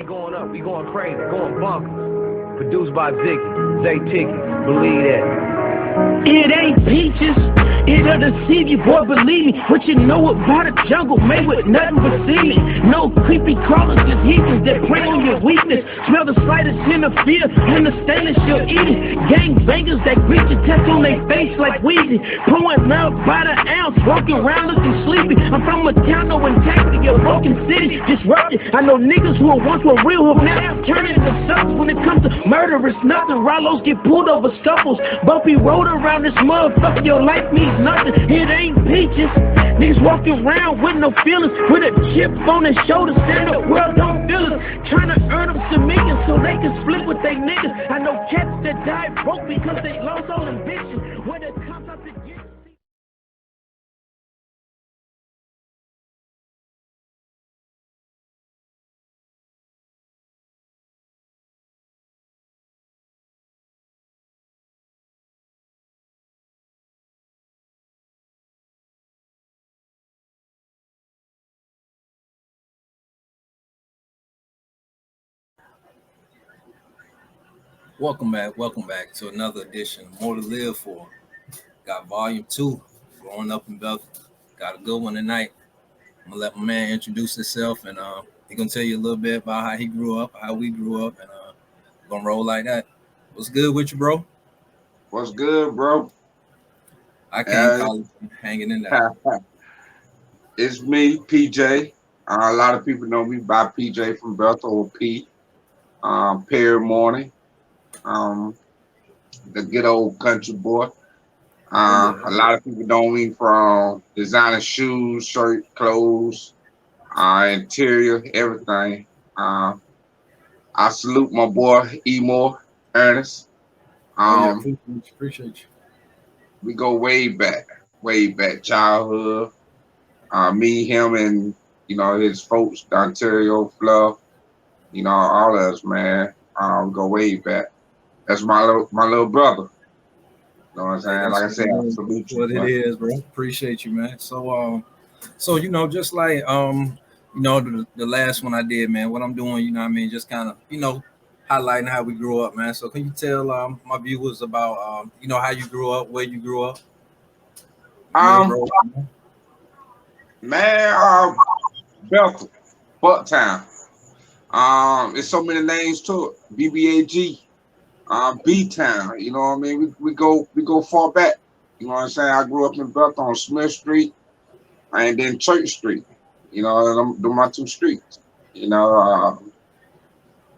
going up. We going crazy. Going bonkers. Produced by Ziggy. Zay Ticky. Believe that. It ain't peaches, it'll deceive you, boy, believe me. What you know about a jungle made with nothing but semen. No creepy crawlers, just heathens that prey on your weakness. Smell the slightest hint of fear, understand that you'll eat it. Gang bangers that greet your test on their face like Weezy. Pouring milk by the ounce, walking around looking sleepy. I'm from a town, no integrity, a broken city, disrupted. I know niggas who once were real, who now turning into suckers. When it comes to murder, it's nothing. Rallos get pulled over scuffles. Bumpy road around this motherfucker, your life means nothing. It ain't peaches. Niggas walking around with no feelings, with a chip on their shoulder, saying the world don't feel us. Trying to earn them some millions so they can split with they niggas. I know cats that died broke because they lost all ambition. When it comes out to get. Welcome back to another edition, More to Live For. Got volume 2, growing up in Bethel. Got a good one tonight. I'm gonna let my man introduce himself, and he's gonna tell you a little bit about how he grew up, how we grew up, and gonna roll like that. What's good with you, bro? What's good, bro? I can't call it hanging in there. It's me, PJ. A lot of people know me by PJ from Bethel, or P. Perry Morning. The good old country boy. A lot of people know me from designer shoes, shirt, clothes, interior, everything. I salute my boy Emore, Ernest. Appreciate you. We go way back, childhood. Me, him, and his folks, Ontario, Fluff. All of us, man. We go way back. That's my little brother. You know what I'm saying? Like I said, I salute you. What it is, bro. Appreciate you, man. So just like the last one I did, man. What I'm doing, just kind of highlighting how we grew up, man. So can you tell my viewers about how you grew up, where you grew up? Bethel, Bucktown. There's so many names to it. BBAG. B-Town, you know what I mean? We go far back. You know what I'm saying? I grew up in Bethel on Smith Street and then Church Street. Those my two streets.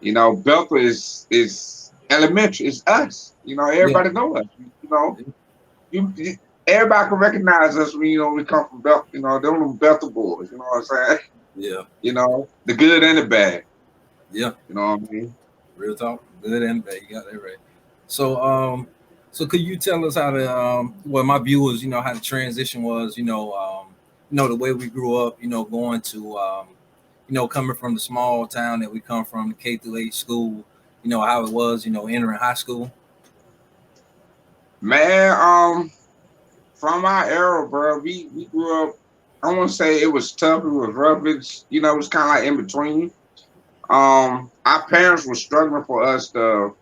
Bethel is elementary. It's us. Everybody know us. Everybody can recognize us when we come from Bethel. Them Bethel boys. You know what I'm saying? Yeah. The good and the bad. Yeah. You know what I mean? Real talk, good and bad. You got that right. So, could you tell us how the my viewers, how the transition was, the way we grew up, going to, coming from the small town that we come from, the K-8 school, how it was, entering high school. Man, from our era, bro, we grew up. I want to say it was tough. It was rough. It was kind of like in between. Our parents were struggling for us to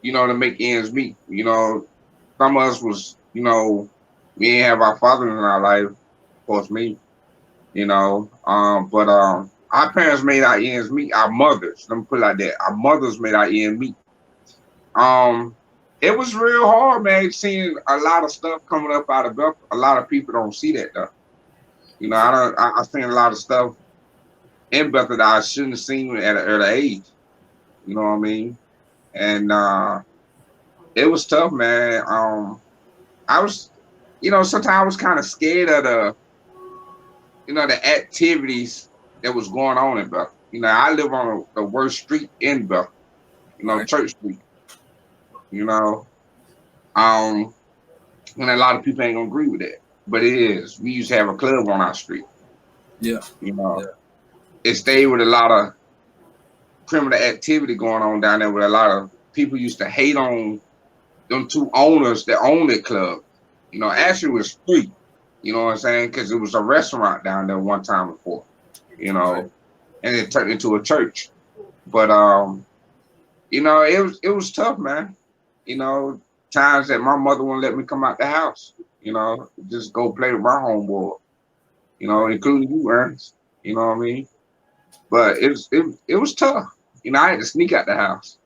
make ends meet. Some of us was, we didn't have our father in our life, of course me, but our parents made our ends meet. Our mothers, let me put it like that. Our mothers made our ends meet. It was real hard, man, seeing a lot of stuff coming up out of Bethel. A lot of people don't see that though. I seen a lot of stuff in Bethel that I shouldn't have seen at an early age. You know what I mean? And it was tough, man. I was, sometimes I was kind of scared of the activities that was going on in Bethel. I live on the worst street in Bethel, Right. Church Street. And a lot of people ain't gonna agree with that, but it is. We used to have a club on our street. Yeah. Yeah. It stayed with a lot of criminal activity going on down there, with a lot of people used to hate on them two owners that owned that club. Actually it was free. You know what I'm saying? Because it was a restaurant down there one time before. Right. And it turned into a church. But it was tough, man. You know, times that my mother wouldn't let me come out the house. Just go play with my homeboy. Right. Including you, Ernest. You know what I mean? But it was tough. I had to sneak out the house.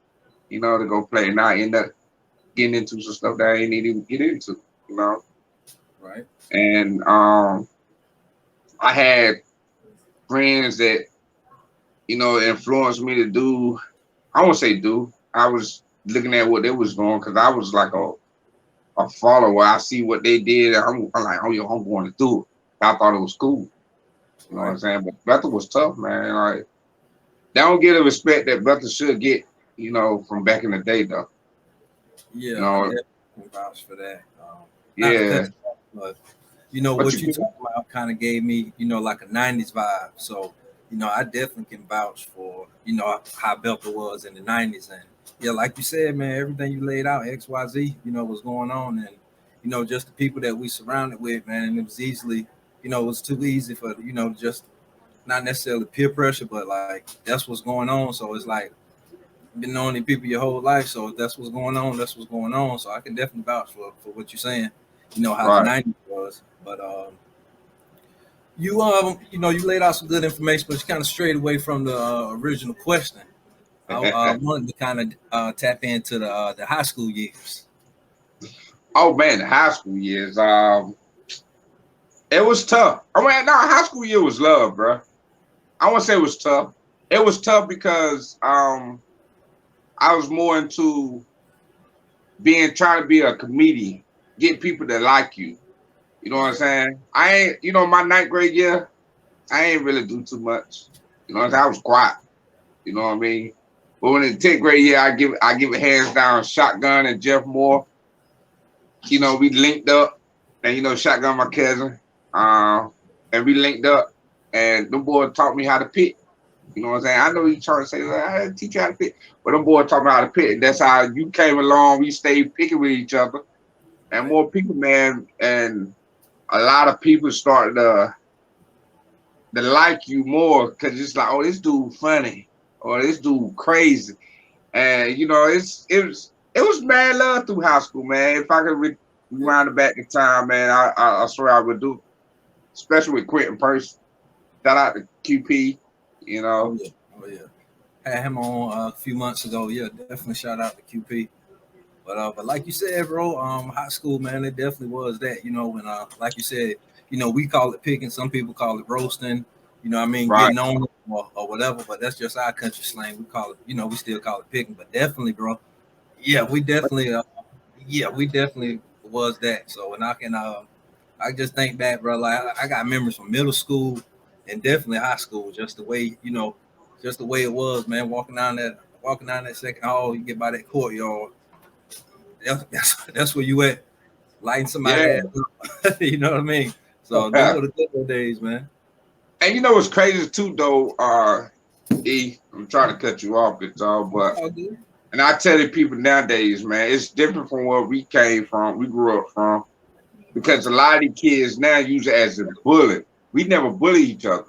To go play, and I end up getting into some stuff that I ain't even get into. You know, Right. and I had friends that influenced me to do. I won't say do. I was looking at what they was doing because I was like a follower. I see what they did. And I'm like, oh, yo, I'm going to do it. I thought it was cool. You know what Right. I'm saying? But Bethel was tough, man. Like, they don't get the respect that Bethel should get, from back in the day, though. You Yeah, I know, definitely can vouch for that. Not to cut yeah. you off, but But what you you, talking about kind of gave me, like a '90s vibe. So, I definitely can vouch for, how Belka was in the '90s, and yeah, like you said, man, everything you laid out, XYZ, was going on, and just the people that we surrounded with, man, and it was easily, it was too easy for, just not necessarily peer pressure, but like that's what's going on. So it's like been knowing these people your whole life, so if that's what's going on. That's what's going on. So I can definitely vouch for what you're saying. How the right. '90s was, but you laid out some good information, but you kind of strayed away from the original question. I wanted to kind of tap into the high school years. Oh man, the high school years. It was tough. I mean, no, high school year was love, bro. I won't say it was tough. It was tough because I was more into trying to be a comedian, get people that like you. You know what I'm Right, saying? I ain't, my ninth grade year, I ain't really do too much. You know what I'm saying? I was quiet. You know what I mean? But when in 10th grade year, I give it hands down Shotgun and Jeff Moore. We linked up, and Shotgun my cousin. And we linked up, and them boys taught me how to pick. You know what I'm saying? I know you trying to say, I teach you how to pick. But them boys taught me how to pick. And that's how you came along. We stayed picking with each other. And right, more people, man, and a lot of people started to like you more because it's like, oh, this dude funny or this dude crazy. And it was mad love through high school, man. If I could yeah. rewind it back in time, man, I swear I would do, especially with Quentin Percy. Shout out to QP, you Oh know. yeah, oh yeah. Had him on a few months ago. Yeah, definitely shout out to QP. But like you said, bro, high school, man, it definitely was that. When like you said, we call it picking. Some people call it roasting. I mean, Right. getting on it or whatever. But that's just our country slang. We call it, we still call it picking. But definitely, bro, yeah, we definitely was that. So, and I just think back, bro. Like I got memories from middle school and definitely high school. Just the way, just the way it was, man. Walking down that second hall, you get by that courtyard. That's where you at, lighting Yeah. somebody ass up. You know what I mean? So them And were the good old days, man. what's crazy too, though, I'm trying to cut you off, it's all, It's but all good. and I tell the people nowadays, man, it's different from where we came from, we grew up from, Right, because a lot of the kids now use it as a bully. We never bully each other.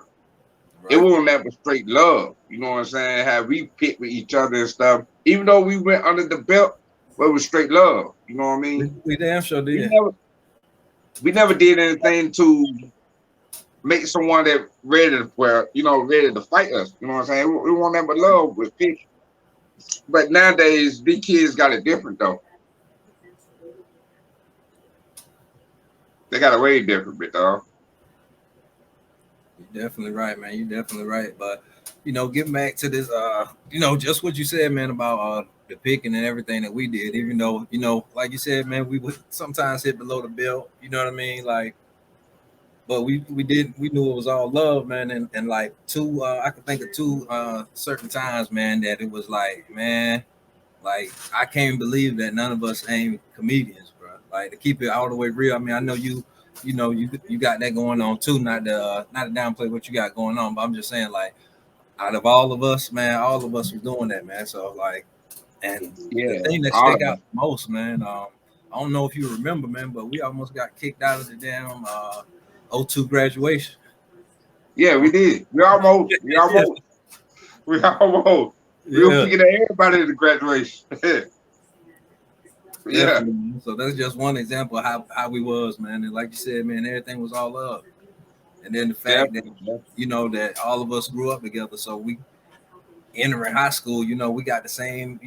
It right. wasn't never straight love. You know what I'm saying? How we picked with each other and stuff. Even though we went under the belt, but it was straight love. You know what I mean? We damn sure We did. never we never did anything to make someone that ready to fight us. You know what I'm saying? We want nothing but Right. love with fish. But nowadays, these kids got it different though. They got it way different, bit dog. You're definitely right, man. You're definitely right. But getting back to this, just what you said, man, about the picking and everything that we did. Even though, like you said, man, we would sometimes hit below the belt. You know what I mean? Like, but we knew it was all love, man. And like two, I can think of two certain times, man, that it was like, man, like I can't believe that none of us ain't comedians, bro. Like to keep it all the way real. I mean, I know you got that going on too. Not to downplay what you got going on, but I'm just saying like out of all of us, man, all of us was doing that, man. So like, and the Yeah, thing that all stick of out them. the most, man. I don't know if you remember, man, but we almost got kicked out of the damn '02 graduation. Yeah, we did. We almost. Yeah, We almost. We were Yeah, picking at everybody at the graduation. Yeah, definitely. So that's just one example of how we was, man. And like you said, man, everything was all love. And then the fact that definitely. that all of us grew up together, so we entering high school, we got the same,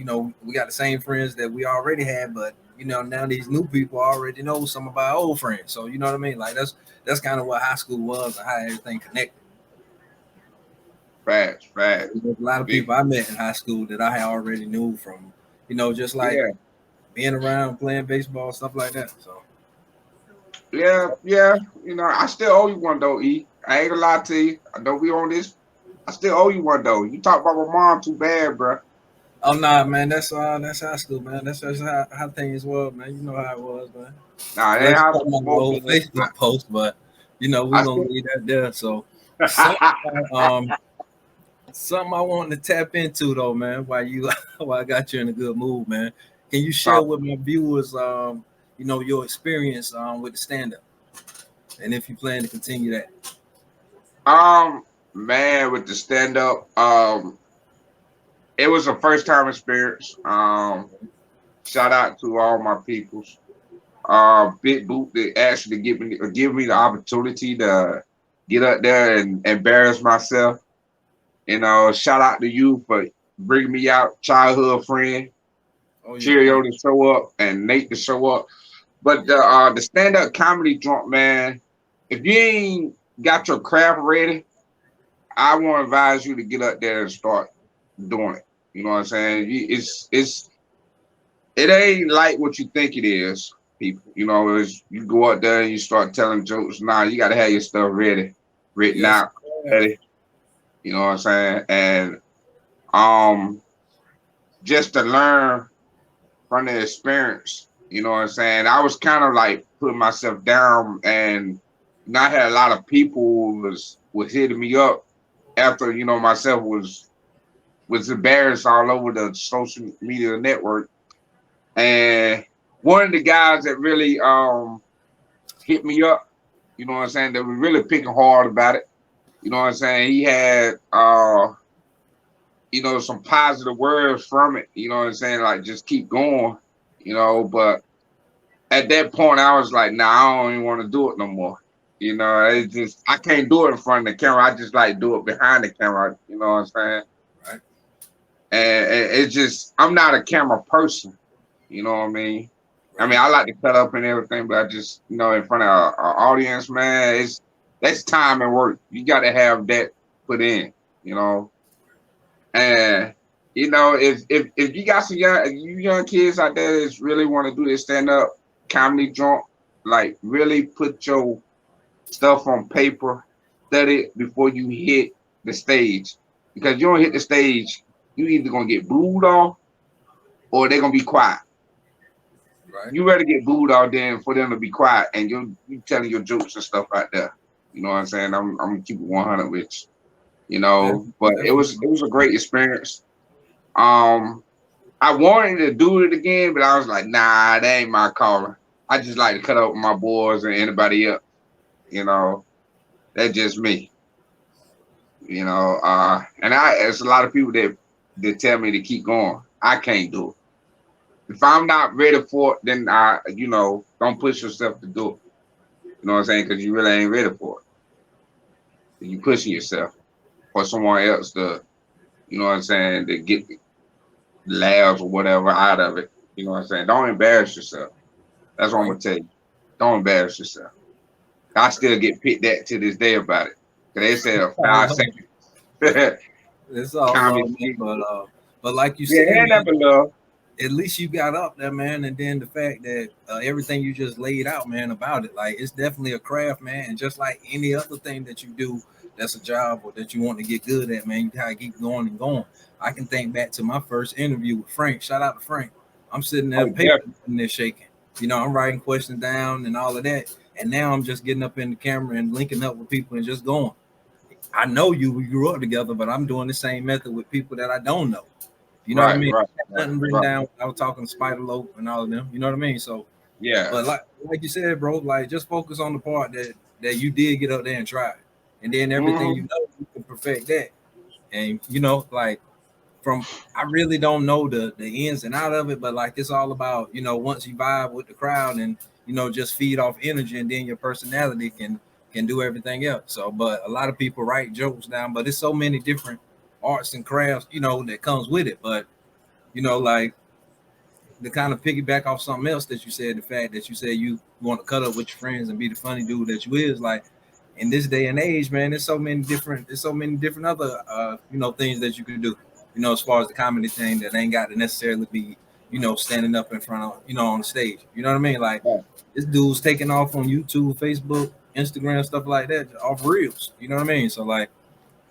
we got the same friends that we already had, but now these new people already know some of our old friends. So you know what I mean? Like that's kind of what high school was and how everything connected. Facts, facts. There's a lot of Big, people I met in high school that I already knew from, just like yeah, being around, playing baseball, stuff like that. So yeah, yeah. I still owe you one though, E. I ain't gonna lie to you. I know we on this. I still owe you one though. You talk about my mom too bad, bro. oh nah, man, that's high school, man. That's just how things was, man. You know how it was, man. Nah, Well, that it's high talking school about the both whole been. Facebook post, but we're I gonna still. leave that there. So something I wanted to tap into though, man, while I got you in a good mood, man. Can you share Talk. with my viewers your experience with the stand up and if you plan to continue that? Man, with the stand up, it was a first time experience. Shout out to all my peoples. Big Boot that actually give me the opportunity to get up there and embarrass myself. Shout out to you for bringing me out, childhood friend, Oh yeah. Cheerio to show up, and Nate to show up. But the stand up comedy joint, man, if you ain't got your craft ready, I want to advise you to get up there and start doing it. You know what I'm saying? It ain't like what you think it is, people. You go out there and you start telling jokes. Nah, you got to have your stuff ready, written Yes. out, ready. You know what I'm saying? And um, just to learn from the experience. You know what I'm saying? I was kind of like putting myself down, and I had a lot of people was hitting me up after myself was embarrassed all over the social media network. And one of the guys that really hit me up, you know what I'm saying, that was really picking hard about it. You know what I'm saying? He had some positive words from it, you know what I'm saying, like just keep going, but at that point I was like, nah, I don't even want to do it no more. I can't do it in front of the camera. I just like do it behind the camera, you know what I'm saying? Right. And it's just I'm not a camera person, you know what I mean? I Right. mean, I like to cut up and everything, but I just, in front of an audience, man, that's time and work. You got to have that put in, you know. And if you got some young kids out there that really want to do this stand up comedy joint, like really put your stuff on paper, study it before you hit the stage, because you don't hit the stage, you either gonna get booed off or they're gonna be quiet. Right. You rather get booed out there for them to be quiet and you telling your jokes and stuff out there. You know what I'm saying? I'm gonna keep it 100 with but it was a great experience. I wanted to do it again, but I was like, nah, that ain't my calling. I just like to cut up with my boys and anybody else. That's just me. And there's a lot of people that tell me to keep going. I can't do it. If I'm not ready for it, then don't push yourself to do it. You know what I'm saying? Because you really ain't ready for it. You pushing yourself for someone else to, you know what I'm saying, to get the laughs or whatever out of it. You know what I'm saying? Don't embarrass yourself. That's what I'm Right. gonna tell you. Don't embarrass yourself. I still get picked at to this day about it. 'Cause they said a 5 second It's all comedy love, man. skit. But like you Yeah, said, hand up man, a love. at least you got up there, man. And then the fact that everything you just laid out, man, about it, like it's definitely a craft, man. And just like any other thing that you do, that's a job or that you want to get good at, man, you gotta keep going and going. I can think back to my first interview with Frank. Shout out to Frank. I'm sitting there, Oh, paper in there shaking. I'm writing questions down and all of that. And now I'm just getting up in the camera and linking up with people and just going. I know you, we grew up together, but I'm doing the same method with people that I don't know. You know what I right, mean? right, Nothing written right. down. I was talking to Spider Lope and all of them. You know what I mean? So, Yeah. but like you said, bro, like just focus on the part that you did get up there and try, and then everything Mm-hmm. you can perfect that. And like I really don't know the ins and out of it, but like it's all about, you know, once you vibe with the crowd and, you know, just feed off energy, and then your personality can do everything else. So, but a lot of people write jokes down, but it's so many different arts and crafts, you know, that comes with it. But, you know, like to kind of piggyback off something else that you said, the fact that you said you want to cut up with your friends and be the funny dude that you is, like in this day and age, man, there's so many different other you know, things that you can do, you know, as far as the comedy thing that ain't got to necessarily be, you know, standing up in front of, you know, on the stage. You know what I mean? Like this dude's taking off on YouTube, Facebook, Instagram, stuff like that, off reels. You know what I mean? So like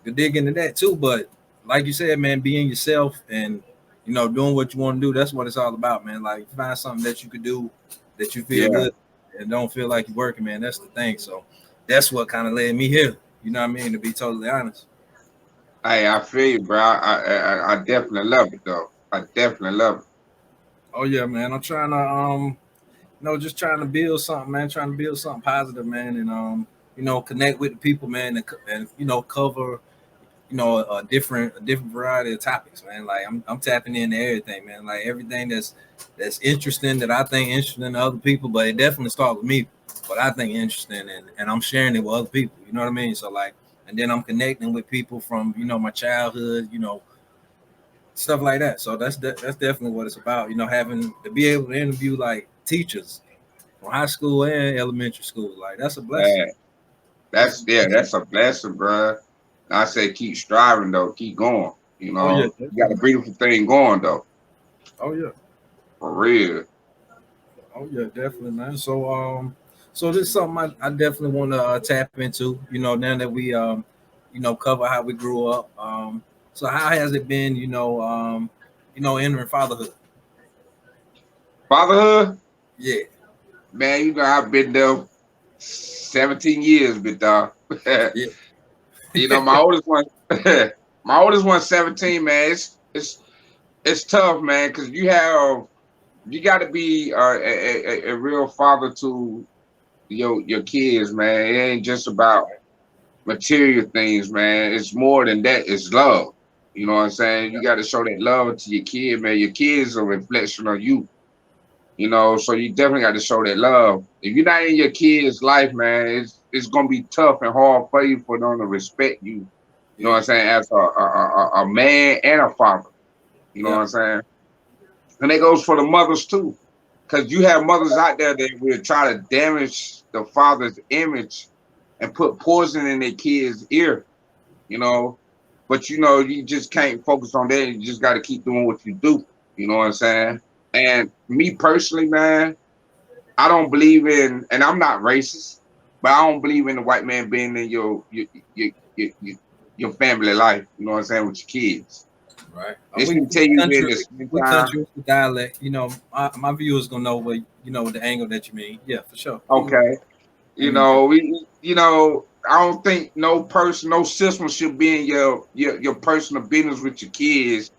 you dig into that too. But like you said, man, being yourself and, you know, doing what you want to do, that's what it's all about, man. Like find something that you could do that you feel good and don't feel like you're working, man. That's the thing. So that's what kind of led me here. You know what I mean? To be totally honest. Hey, I feel you, bro. I definitely love it though. I definitely love it. Oh yeah, man. I'm trying to you know, just trying to build something, man. Trying to build something positive, man, and you know, connect with the people, man, and you know, cover, you know, a different variety of topics, man. Like I'm tapping into everything, man. Like everything that's interesting, that I think interesting to other people, but it definitely starts with me. What I think interesting, and I'm sharing it with other people. You know what I mean? So like, and then I'm connecting with people from, you know, my childhood, you know, stuff like that. So that's definitely what it's about. You know, having to be able to interview like teachers from high school and elementary school. Like that's a blessing. That's a blessing, bro. I say keep striving though, keep going. You Oh yeah, know, you got a beautiful thing going though. oh yeah. For real. Oh yeah, definitely, man. So this is something I definitely want to tap into. You know, now that we you know, cover how we grew up. So how has it been? You know, entering fatherhood. Fatherhood, Yeah, man, you know I've been there 17 years, but yeah, you know my oldest one, my oldest one's 17, man. It's tough, man, because you got to be a real father to your kids, man. It ain't just about material things, man. It's more than that. It's love. You know what I'm saying? You got to show that love to your kid, man. Your kids are a reflection of you. You know, so you definitely got to show that love. If you're not in your kid's life, man, it's gonna be tough and hard for you for them to respect you. You know what I'm saying? As a man and a father. You know what yeah, I'm saying? And that goes for the mothers too, because you have mothers out there that will try to damage the father's image and put poison in their kid's ear. You know, but you know you just can't focus on that. You just got to keep doing what you do. You know what I'm saying? And me personally, man, I don't believe in, and I'm not racist, but I don't believe in the white man being in your family life. You know what I'm saying, with your kids. right. They should tell you in the We time. country with the dialect. You know, my viewers gonna know what, you know, the angle that you mean. Yeah, for sure. Okay, you Mhm. know you know I don't think no person, no system should be in your personal business with your kids,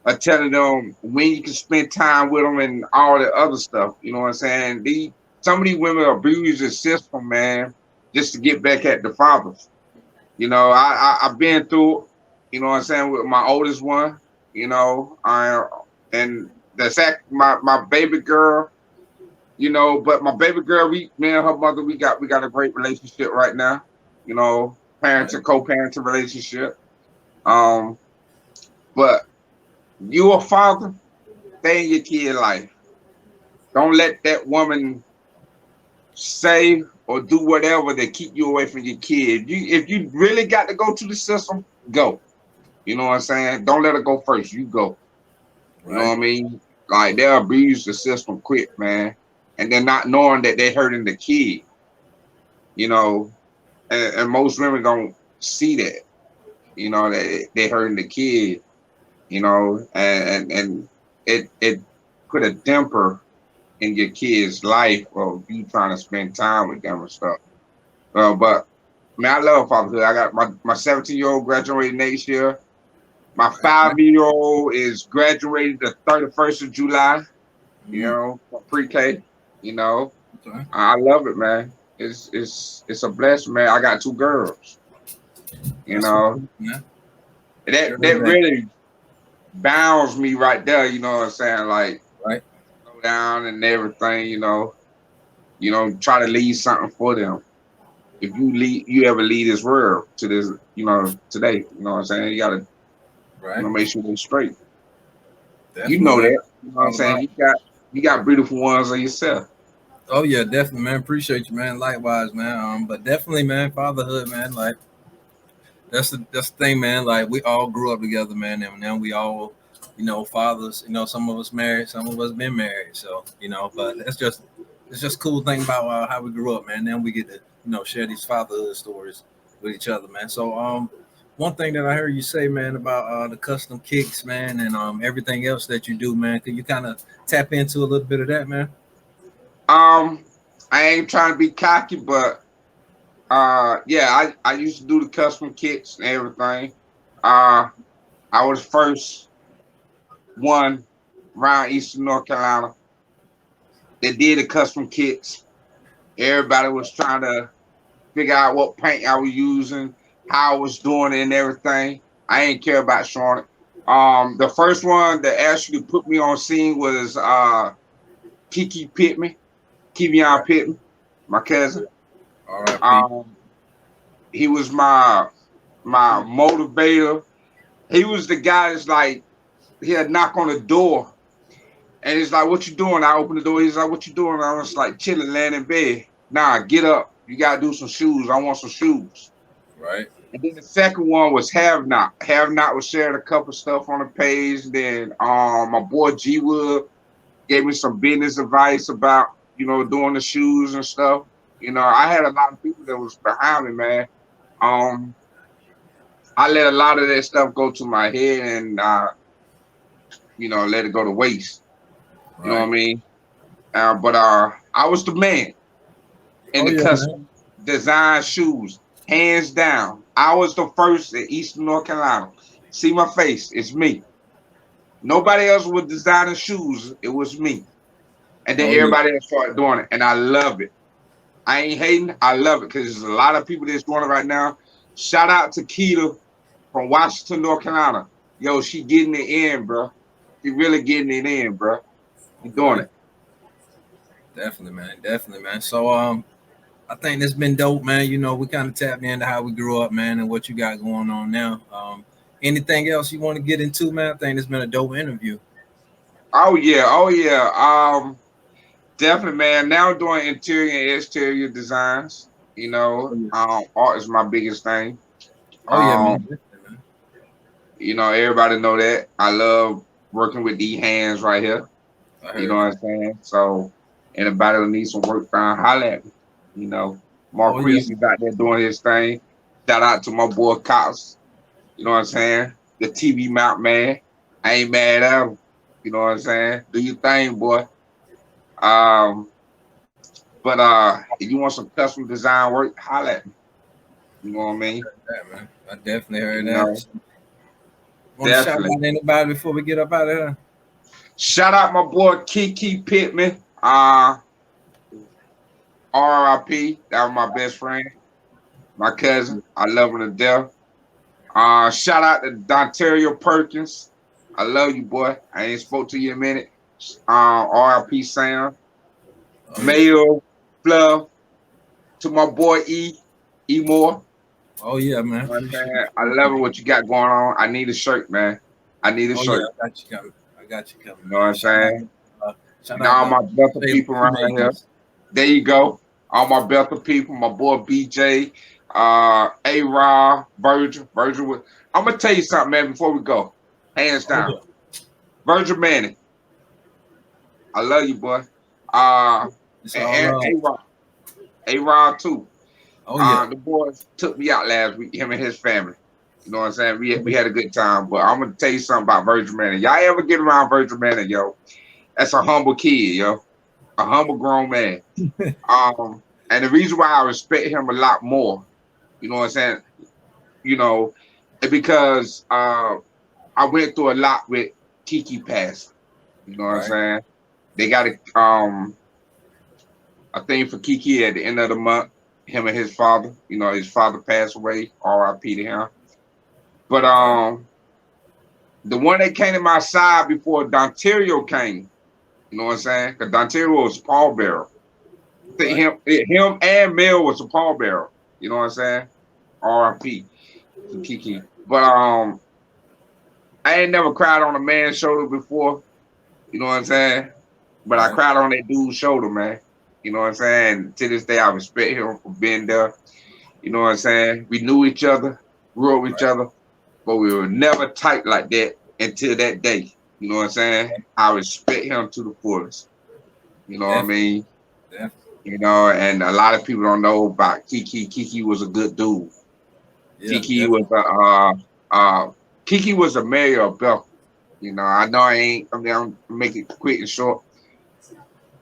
or telling them when you can spend time with them and all the other stuff. You know what I'm saying? Some of these women abuse the system, man, just to get back at the fathers. You know, I've been through, you know what I'm saying, with my oldest one. You know, and my baby girl. You know, but my baby girl, me and her mother, we got a great relationship right now. You know, parent to co-parenting relationship. Um, but you a father, stay in your kid life. Don't let that woman say or do whatever that keep you away from your kid. If you really got to go to the system, go. You know what I'm saying? Don't let her go first. You go. You know Right. what I mean? Like they'll abuse the system quick, man. And they're not knowing that they're hurting the kid. You know, and most women don't see that. You know, that they hurting the kid. You know, and it put a damper in your kid's life of you trying to spend time with them and stuff. But man, I love fatherhood. I got my 17-year-old graduating next year. My Right. 5-year-old is graduated the 31st of July. You Mm, know, for pre-K. You know, okay. I love it, man. It's a blessing, man. I got 2 girls. You That's what, know, man. that Girls that really. bounds me right there. You know what I'm saying? Like Right. slow down and everything. Try to leave something for them. If you ever lead this world to this, today, you know what I'm saying? You gotta, Right. make sure they're straight. You Definitely, know man. that. That's You know what what it's I'm all saying? about. You got beautiful ones of yourself. Oh yeah, definitely, man. Appreciate you, man. Likewise, man. But definitely, man, fatherhood, man. Like that's the thing, man. Like we all grew up together, man, and now we all, fathers. Some of us married, some of us been married. So, but it's just cool thing about how we grew up, man. Now we get to share these fatherhood stories with each other, man. So one thing that I heard you say, man, about the custom kicks, man, and everything else that you do, man. Could you kind of tap into a little bit of that, man? Um, I ain't trying to be cocky, but yeah, I used to do the custom kits and everything. Uh, I was first one around Eastern North Carolina that did the custom kits. Everybody was trying to figure out what paint I was using, how I was doing it, and everything. I ain't care about showing it. The first one that actually put me on scene was Kiki Pittman, Kevion Pittman, my cousin. R.I.P. Um, he was my motivator. He was the guy that's like he'd knock on the door and he's like, "What you doing?" I open the door. He's like, "What you doing?" I was like, "Chilling, laying in bed." Nah, get up. You gotta do some shoes. I want some shoes. Right. And then the second one was Have Not. Have Not was sharing a couple stuff on the page. Then my boy G Wood gave me some business advice about, doing the shoes and stuff. I had a lot of people that was behind me, man. Um, I let a lot of that stuff go to my head and let it go to waste. You know what I Right. mean? But I was the man in Oh the yeah, man. custom design shoes, hands down. I was the first in Eastern North Carolina. See my face, it's me. Nobody else was designing shoes, it was me. And then Oh yeah. everybody else started doing it, and I love it. I ain't hating, I love it because there's a lot of people that's doing it right now. Shout out to Keita from Washington, North Carolina. Yo, she getting it in, bro. She really getting it in, bro. She doing Right. it. Definitely, man. Definitely, man. So I think it's been dope, man. We kind of tapped into how we grew up, man, and what you got going on now. Anything else you want to get into, man? I think it's been a dope interview. Oh yeah, oh yeah. Definitely, man. Now doing interior and exterior designs. Art is my biggest thing. Oh yeah, man. Um, Definitely, man. everybody know that. I love working with these hands right here. I You know heard what you. I'm saying? So anybody who needs some work done, holler at me. You know, Oh yeah. Marquise is out there doing his thing. Shout out to my boy Cox. You know what I'm saying? The TV mount man. I ain't mad at him. You know what I'm saying? Do your thing, boy. Um, but if you want some custom design work, holler at me. You know what I mean? That, man. I definitely heard You that. know, Want to shout definitely. out anybody before we get up out of here? Shout out my boy Kiki Pittman. RIP. That was my best friend, my cousin. I love him to death. Shout out to Dontario Perkins. I love you, boy. I ain't spoke to you in a minute. RIP Sam. Oh yeah. Mayo Fluff. To my boy E Moore. Oh yeah, man. You know what I'm Appreciate saying? I you. love it what you got going on. I need a shirt, man. I need a Oh yeah, shirt. I got you coming. I got you coming, You know what man. I'm saying? Shout And out all to my Bethel Taylor people around here. Shoemakers. There you go. All my Bethel people, my boy BJ, A Raw, Virgil. I'm gonna tell you something, man, before we go. Hands Oh down. yeah. Virgil Manning. I love you, boy. Uh It's all and love. A Raw. A Raw too. Oh yeah. The boys took me out last week, him and his family. You know what I'm saying? We had a good time. But I'm gonna tell you something about Virgil Manning. Y'all ever get around Virgil Manning, yo? That's a humble kid, yo. A humble grown man. And the reason why I respect him a lot more, you know what I'm saying? You know, is because I went through a lot with Kiki passing. You know what I'm Right. saying? They got a thing for Kiki at the end of the month. Him and his father. His father passed away. R.I.P. to him. But Right. the one that came to my side before Dontario came. You know what I'm saying? Because Dontario was a pallbearer. I think him and Mel was a pallbearer. You know what I'm saying? R.I.P. to Kiki. But I ain't never cried on a man's shoulder before. You know what I'm saying? But I cried on that dude's shoulder, man. You know what I'm saying? To this day, I respect him for being there. You know what I'm saying? We knew each other, grew up with each other, but we were never tight like that until that day. You know what I'm saying? I respect him to the fullest. You know what I mean? Yeah. You know, and a lot of people don't know about Kiki. Kiki was a good dude. Yeah, Kiki was a mayor of Bethel. You know, I know I'm make it quick and short.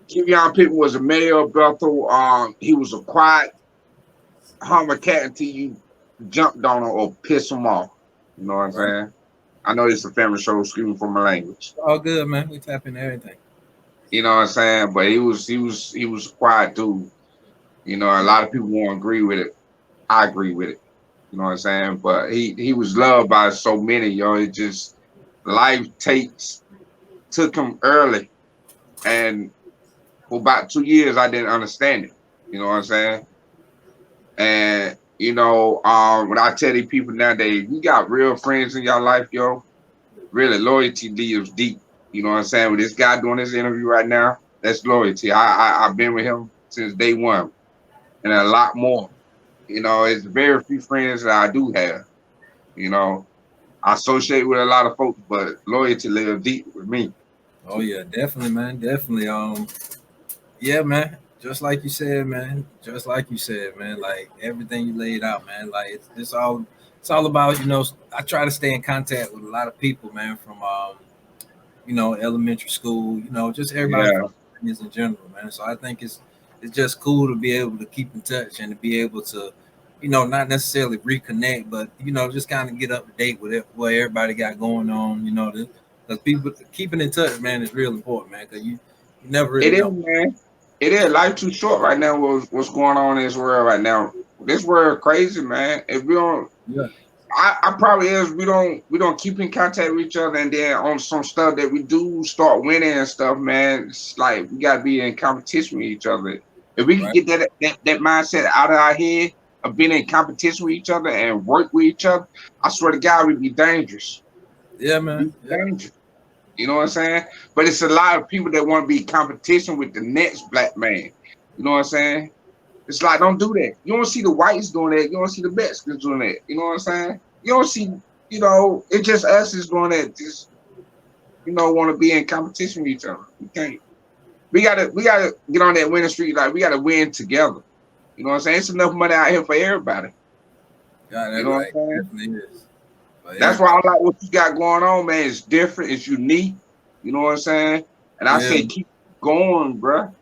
Kevion Pittman was a mayor of Bethel. He was a quiet Hummer cat until you jumped on him or pissed him off. You know what I'm saying? I know this is a family show, screaming for my language. All good, man. We tap into everything. You know what I'm saying? But he was a quiet dude. You know, a lot of people won't agree with it. I agree with it. You know what I'm saying? But he was loved by so many, yo. It just life took him early. And for about 2 years I didn't understand it. You know what I'm saying? And you know, when I tell these people nowadays, you got real friends in your life, yo, really loyalty lives deep. You know what I'm saying? With this guy doing this interview right now, that's loyalty. I've been with him since day one, and a lot more. You know, it's very few friends that I do have. You know, I associate with a lot of folks, but loyalty lives deep with me. Oh yeah, definitely, man. Definitely. Yeah, man. Just like you said, man. Just like you said, man. Like everything you laid out, man. Like it's all about, you know, I try to stay in contact with a lot of people, man, from you know, elementary school, you know, just everybody Yeah, from in general, man. So I think it's just cool to be able to keep in touch and to be able to, you know, not necessarily reconnect, but you know, just kind of get up to date with it, what everybody got going on, you know, because people keeping in touch, man, is real important, man, because you never it really is, know. man. It is. Life too short right now. What's going on in this world right now? This world crazy, man. If we don't, Yeah. I probably is. We don't keep in contact with each other, and then on some stuff that we do start winning and stuff, man. It's like we gotta be in competition with each other. If we can Right. get that mindset out of our head of being in competition with each other and work with each other, I swear to God, we'd be dangerous. Yeah, We'd man. be Yeah. dangerous. You know what I'm saying? But it's a lot of people that want to be competition with the next black man. You know what I'm saying? It's like, don't do that. You don't see the whites doing that. You don't see the Mexicans doing that. You know what I'm saying? You don't see, you know, it's just us is doing that. Just, you know, want to be in competition with each other. We can't. We gotta get on that winning streak. Like we gotta win together. You know what I'm saying? It's enough money out here for everybody. Got You that know what right. I'm saying? Definitely is. But That's why everybody, I like what you got going on, man. It's different. It's unique. You know what I'm saying? And I yeah, say keep going, bruh.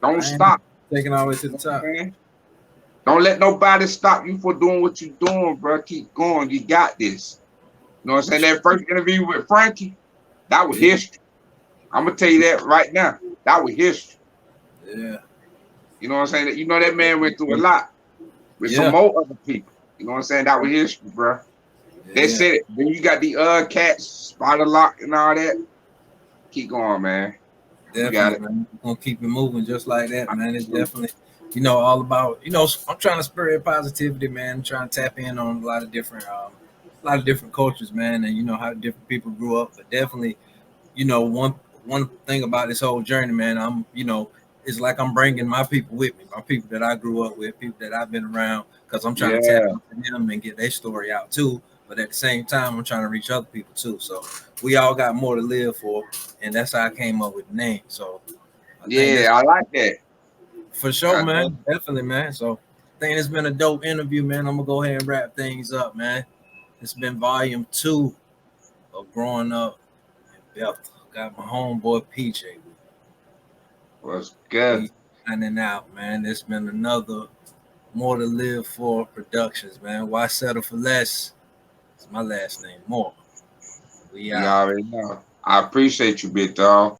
Don't I ain't stop. taking all the way to the You know what top. I'm saying? Don't let nobody stop you for doing what you're doing, bro. Keep going. You got this. You know what I'm saying? That first interview with Frankie, that was Yeah, history. I'm gonna tell you that right now. That was history. yeah, You know what I'm saying? You know that man went through a lot with some yeah, more other people. You know what I'm saying? That was history, bro. They yeah. said it. Then you got the cats, spider lock, and all that. Keep going, man. You got Definitely, it. man. We're gonna keep it moving just like that, man. It's definitely, you know, all about, you know, I'm trying to spread positivity, man. I'm trying to tap in on a lot of different cultures, man, and you know how different people grew up. But definitely, you know, one thing about this whole journey, man, I'm, you know, it's like I'm bringing my people with me, my people that I grew up with, people that I've been around, because I'm trying to tap Yeah. into them and get their story out too. But at the same time, I'm trying to reach other people too. So we all got more to live for, and that's how I came up with the name. So I think Yeah, that's I like that. for sure, I know. man. Definitely, man. So I think it's been a dope interview, man. I'm gonna go ahead and wrap things up, man. It's been volume 2 of growing up in Bethel. Got my homeboy PJ. Was good. He's signing out, man. It's been another More to Live For Productions, man. Why settle for less? It's my last name, More. We You out. already know. I appreciate you, big dog.